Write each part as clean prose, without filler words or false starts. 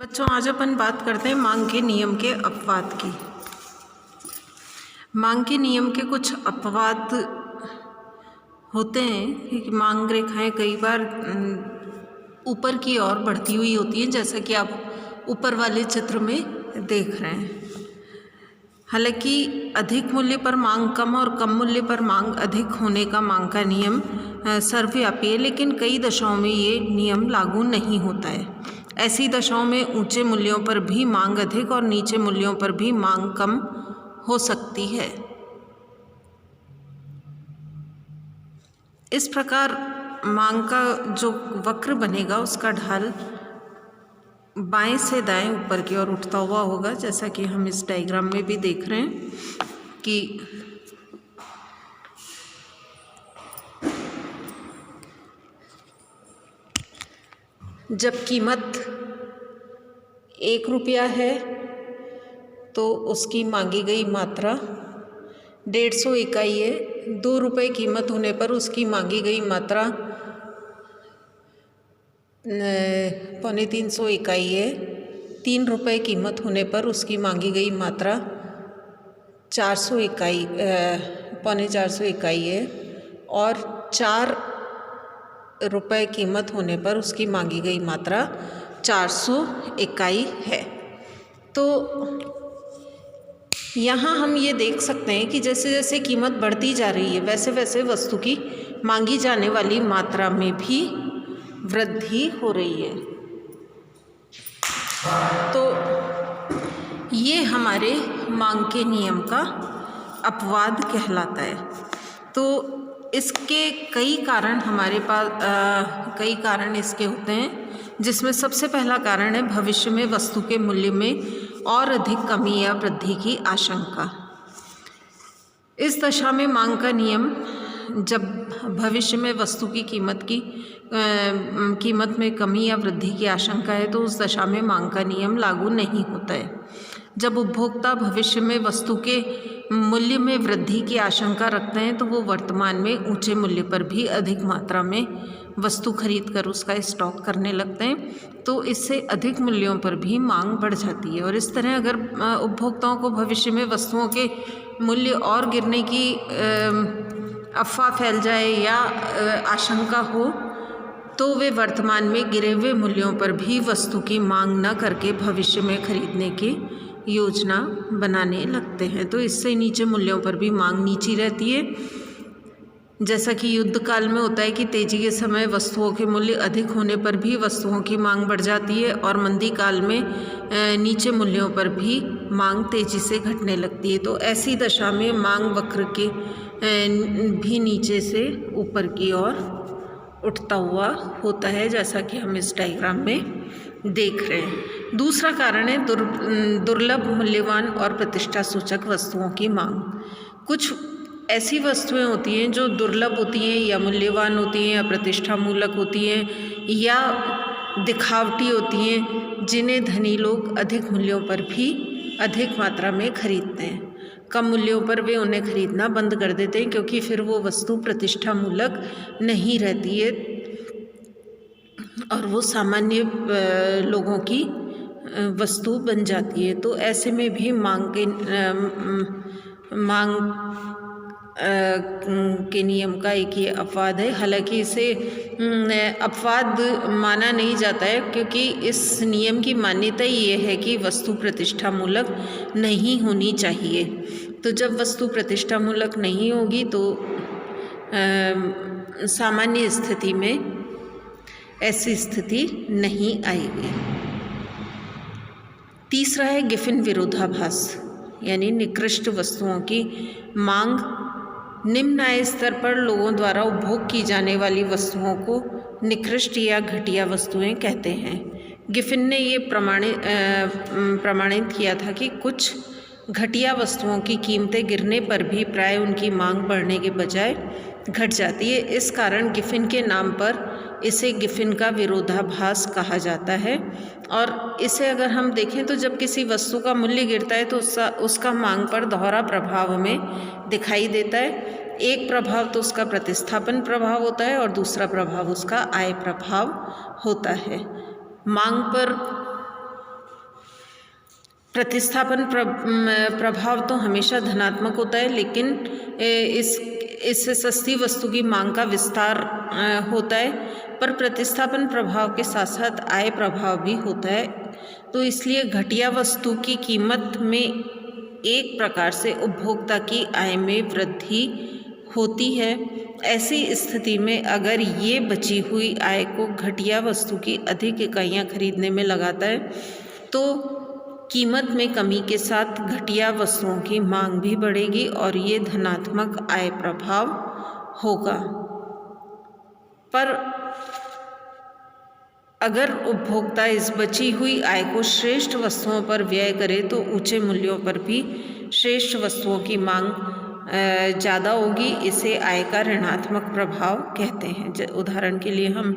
बच्चों, आज अपन बात करते हैं मांग के नियम के अपवाद की। मांग के नियम के कुछ अपवाद होते हैं कि मांग रेखाएं कई बार ऊपर की ओर बढ़ती हुई होती हैं, जैसा कि आप ऊपर वाले चित्र में देख रहे हैं। हालांकि अधिक मूल्य पर मांग कम और कम मूल्य पर मांग अधिक होने का मांग का नियम सर्वव्यापी है, लेकिन कई दशाओं में ये नियम लागू नहीं होता है। ऐसी दशाओं में ऊंचे मूल्यों पर भी मांग अधिक और नीचे मूल्यों पर भी मांग कम हो सकती है। इस प्रकार मांग का जो वक्र बनेगा उसका ढाल बाएं से दाएं ऊपर की ओर उठता हुआ होगा, जैसा कि हम इस डायग्राम में भी देख रहे हैं कि जब कीमत 1 रुपया है तो उसकी मांगी गई मात्रा 150 इकाई है। 2 रुपये कीमत होने पर उसकी मांगी गई मात्रा 350 इकाई है। 3 रुपये कीमत होने पर उसकी मांगी गई मात्रा 400 इकाई 450 इकाई है और 4 रुपये कीमत होने पर उसकी मांगी गई मात्रा 400 इकाई है। तो यहाँ हम ये देख सकते हैं कि जैसे जैसे कीमत बढ़ती जा रही है वैसे वैसे वस्तु की मांगी जाने वाली मात्रा में भी वृद्धि हो रही है। तो ये हमारे मांग के नियम का अपवाद कहलाता है। तो इसके कई कारण हमारे पास कई कारण इसके होते हैं, जिसमें सबसे पहला कारण है भविष्य में वस्तु के मूल्य में और अधिक कमी या वृद्धि की आशंका। इस दशा में मांग का नियम, जब भविष्य में वस्तु की कीमत में कमी या वृद्धि की आशंका है तो उस दशा में मांग का नियम लागू नहीं होता है। जब उपभोक्ता भविष्य में वस्तु के मूल्य में वृद्धि की आशंका रखते हैं तो वो वर्तमान में ऊंचे मूल्य पर भी अधिक मात्रा में वस्तु खरीद कर उसका स्टॉक करने लगते हैं, तो इससे अधिक मूल्यों पर भी मांग बढ़ जाती है। और इस तरह अगर उपभोक्ताओं को भविष्य में वस्तुओं के मूल्य और गिरने की अफवाह फैल जाए या आशंका हो तो वे वर्तमान में गिरे हुए मूल्यों पर भी वस्तु की मांग न करके भविष्य में खरीदने की योजना बनाने लगते हैं। तो इससे नीचे मूल्यों पर भी मांग नीची रहती है। जैसा कि युद्ध काल में होता है कि तेजी के समय वस्तुओं के मूल्य अधिक होने पर भी वस्तुओं की मांग बढ़ जाती है और मंदी काल में नीचे मूल्यों पर भी मांग तेजी से घटने लगती है। तो ऐसी दशा में मांग वक्र के भी नीचे से ऊपर की ओर उठता हुआ होता है, जैसा कि हम इस डायग्राम में देख रहे हैं। दूसरा कारण है दुर्लभ, मूल्यवान और प्रतिष्ठा सूचक वस्तुओं की मांग। कुछ ऐसी वस्तुएं होती हैं जो दुर्लभ होती हैं या मूल्यवान होती हैं या प्रतिष्ठा मूलक होती हैं या दिखावटी होती हैं, जिन्हें धनी लोग अधिक मूल्यों पर भी अधिक मात्रा में खरीदते हैं। कम मूल्यों पर वे उन्हें खरीदना बंद कर देते हैं क्योंकि फिर वो वस्तु प्रतिष्ठा मूलक नहीं रहती है और वो सामान्य लोगों की वस्तु बन जाती है। तो ऐसे में भी मांग के नियम का एक ये अपवाद है। हालांकि इसे अपवाद माना नहीं जाता है क्योंकि इस नियम की मान्यता ये है कि वस्तु प्रतिष्ठा मूलक नहीं होनी चाहिए। तो जब वस्तु प्रतिष्ठा मूलक नहीं होगी तो सामान्य स्थिति में ऐसी स्थिति नहीं आएगी। तीसरा है गिफिन विरोधाभास, यानी निकृष्ट वस्तुओं की मांग। निम्न आय स्तर पर लोगों द्वारा उपभोग की जाने वाली वस्तुओं को निकृष्ट या घटिया वस्तुएं कहते हैं। गिफिन ने ये प्रमाणित किया था कि कुछ घटिया वस्तुओं की कीमतें गिरने पर भी प्राय उनकी मांग बढ़ने के बजाय घट जाती है। इस कारण गिफिन के नाम पर इसे गिफिन का विरोधाभास कहा जाता है। और इसे अगर हम देखें तो जब किसी वस्तु का मूल्य गिरता है तो उसका मांग पर दोहरा प्रभाव हमें दिखाई देता है। एक प्रभाव तो उसका प्रतिस्थापन प्रभाव होता है और दूसरा प्रभाव उसका आय प्रभाव होता है। मांग पर प्रतिस्थापन प्रभाव तो हमेशा धनात्मक होता है, लेकिन इससे सस्ती वस्तु की मांग का विस्तार होता है, पर प्रतिस्थापन प्रभाव के साथ साथ आय प्रभाव भी होता है। तो इसलिए घटिया वस्तु की कीमत में एक प्रकार से उपभोक्ता की आय में वृद्धि होती है। ऐसी स्थिति में अगर ये बची हुई आय को घटिया वस्तु की अधिक इकाइयाँ खरीदने में लगाता है तो कीमत में कमी के साथ घटिया वस्तुओं की मांग भी बढ़ेगी और ये धनात्मक आय प्रभाव होगा। पर अगर उपभोक्ता इस बची हुई आय को श्रेष्ठ वस्तुओं पर व्यय करे तो ऊंचे मूल्यों पर भी श्रेष्ठ वस्तुओं की मांग ज़्यादा होगी। इसे आय का ऋणात्मक प्रभाव कहते हैं। उदाहरण के लिए हम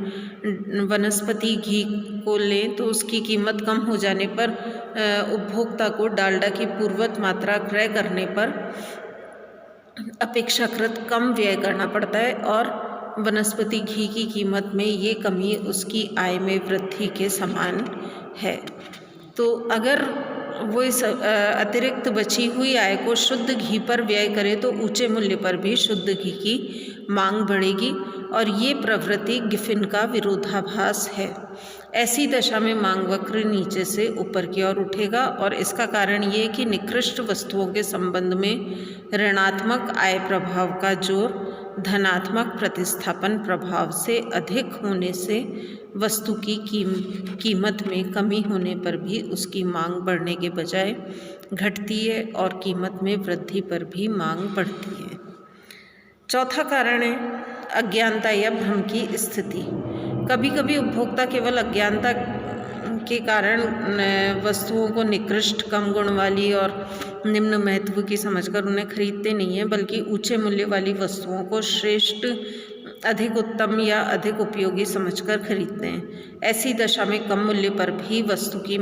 वनस्पति घी को लें तो उसकी कीमत कम हो जाने पर उपभोक्ता को डालडा की पूर्वत मात्रा क्रय करने पर अपेक्षाकृत कम व्यय करना पड़ता है और वनस्पति घी की कीमत में ये कमी उसकी आय में वृद्धि के समान है। तो अगर वो इस अतिरिक्त बची हुई आय को शुद्ध घी पर व्यय करे तो ऊंचे मूल्य पर भी शुद्ध घी की मांग बढ़ेगी और ये प्रवृत्ति गिफिन का विरोधाभास है। ऐसी दशा में मांग वक्र नीचे से ऊपर की ओर उठेगा और इसका कारण ये कि निकृष्ट वस्तुओं के संबंध में ऋणात्मक आय प्रभाव का जोर धनात्मक प्रतिस्थापन प्रभाव से अधिक होने से वस्तु की कीमत में कमी होने पर भी उसकी मांग बढ़ने के बजाय घटती है और कीमत में वृद्धि पर भी मांग बढ़ती है। चौथा कारण है अज्ञानता या भ्रम की स्थिति। कभी कभी उपभोक्ता केवल अज्ञानता के कारण वस्तुओं को निकृष्ट, कम गुण वाली और निम्न महत्व की समझकर उन्हें खरीदते नहीं हैं, बल्कि ऊंचे मूल्य वाली वस्तुओं को श्रेष्ठ, अधिक उत्तम या अधिक उपयोगी समझकर खरीदते हैं। ऐसी दशा में कम मूल्य पर भी वस्तु की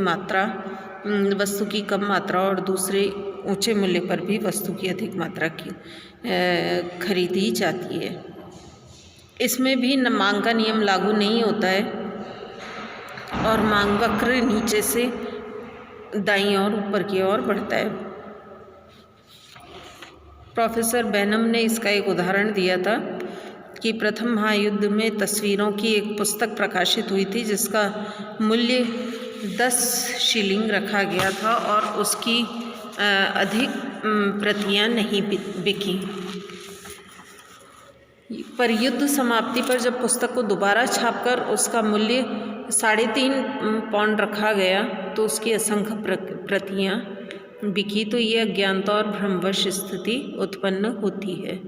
कम मात्रा और दूसरे ऊंचे मूल्य पर भी वस्तु की अधिक मात्रा की खरीदी जाती है। इसमें भी मांग का नियम लागू नहीं होता है और मांग वक्र नीचे से दाईं ओर ऊपर की ओर बढ़ता है। प्रोफेसर बेनम ने इसका एक उदाहरण दिया था कि प्रथम महायुद्ध में तस्वीरों की एक पुस्तक प्रकाशित हुई थी जिसका मूल्य 10 शिलिंग रखा गया था और उसकी अधिक प्रतियां नहीं बिकी। पर युद्ध समाप्ति पर जब पुस्तक को दोबारा छापकर उसका मूल्य 3.5 पाउंड रखा गया तो उसकी असंख्य प्रतियां बिकी। तो ये अज्ञानता और भ्रमवश स्थिति उत्पन्न होती है।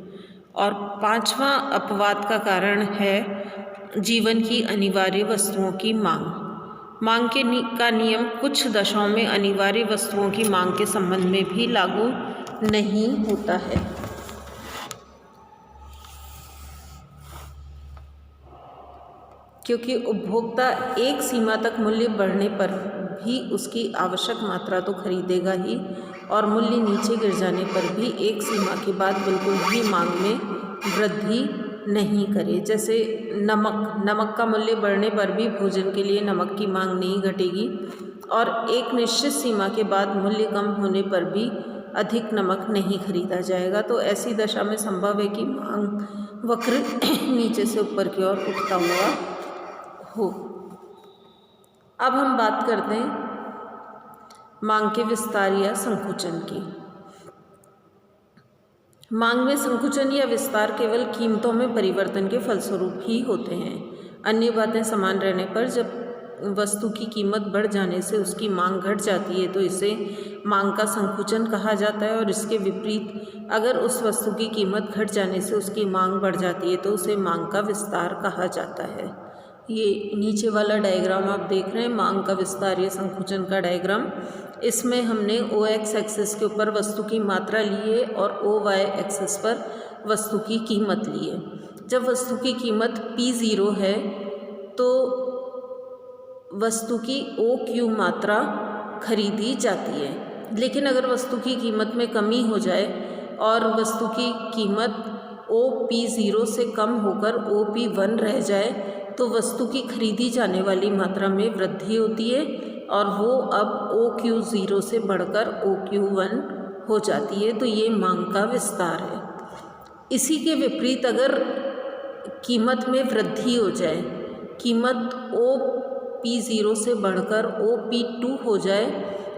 और 5वां अपवाद का कारण है जीवन की अनिवार्य वस्तुओं की मांग का नियम कुछ दशाओं में अनिवार्य वस्तुओं की मांग के संबंध में भी लागू नहीं होता है। क्योंकि उपभोक्ता एक सीमा तक मूल्य बढ़ने पर भी उसकी आवश्यक मात्रा तो खरीदेगा ही और मूल्य नीचे गिर जाने पर भी एक सीमा के बाद बिल्कुल भी मांग में वृद्धि नहीं करे। जैसे नमक का मूल्य बढ़ने पर भी भोजन के लिए नमक की मांग नहीं घटेगी और एक निश्चित सीमा के बाद मूल्य कम होने पर भी अधिक नमक नहीं खरीदा जाएगा। तो ऐसी दशा में संभव है कि मांग वक्र नीचे से ऊपर की ओर उठता हुआ हो। अब हम बात करते हैं मांग के विस्तार या संकुचन की। मांग में संकुचन या विस्तार केवल कीमतों में परिवर्तन के फलस्वरूप ही होते हैं। अन्य बातें समान रहने पर जब वस्तु की कीमत बढ़ जाने से उसकी मांग घट जाती है तो इसे मांग का संकुचन कहा जाता है और इसके विपरीत अगर उस वस्तु की कीमत घट जाने से उसकी मांग बढ़ जाती है तो उसे मांग का विस्तार कहा जाता है। ये नीचे वाला डायग्राम आप देख रहे हैं, मांग का विस्तार या संकुचन का डायग्राम। इसमें हमने OX एक्सिस के ऊपर वस्तु की मात्रा ली है और OY एक्सिस पर वस्तु की कीमत ली है। जब वस्तु की कीमत P0 है तो वस्तु की OQ मात्रा खरीदी जाती है। लेकिन अगर वस्तु की कीमत में कमी हो जाए और वस्तु की कीमत OP0 से कम होकर OP1 रह जाए तो वस्तु की खरीदी जाने वाली मात्रा में वृद्धि होती है और वो अब OQ0 से बढ़कर OQ1 हो जाती है। तो ये मांग का विस्तार है। इसी के विपरीत अगर कीमत में वृद्धि हो जाए, कीमत OP0 से बढ़कर OP2 हो जाए,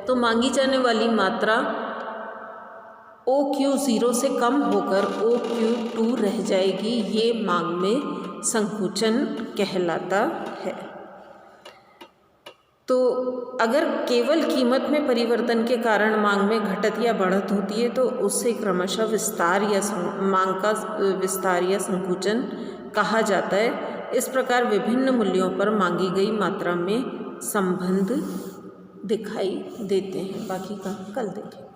तो मांगी जाने वाली मात्रा OQ0 से कम होकर OQ2 रह जाएगी। ये मांग में संकुचन कहलाता है। तो अगर केवल कीमत में परिवर्तन के कारण मांग में घटत या बढ़त होती है तो उससे क्रमशः विस्तार या मांग का विस्तार या संकुचन कहा जाता है। इस प्रकार विभिन्न मूल्यों पर मांगी गई मात्रा में संबंध दिखाई देते हैं। बाकी का कल देखेंगे।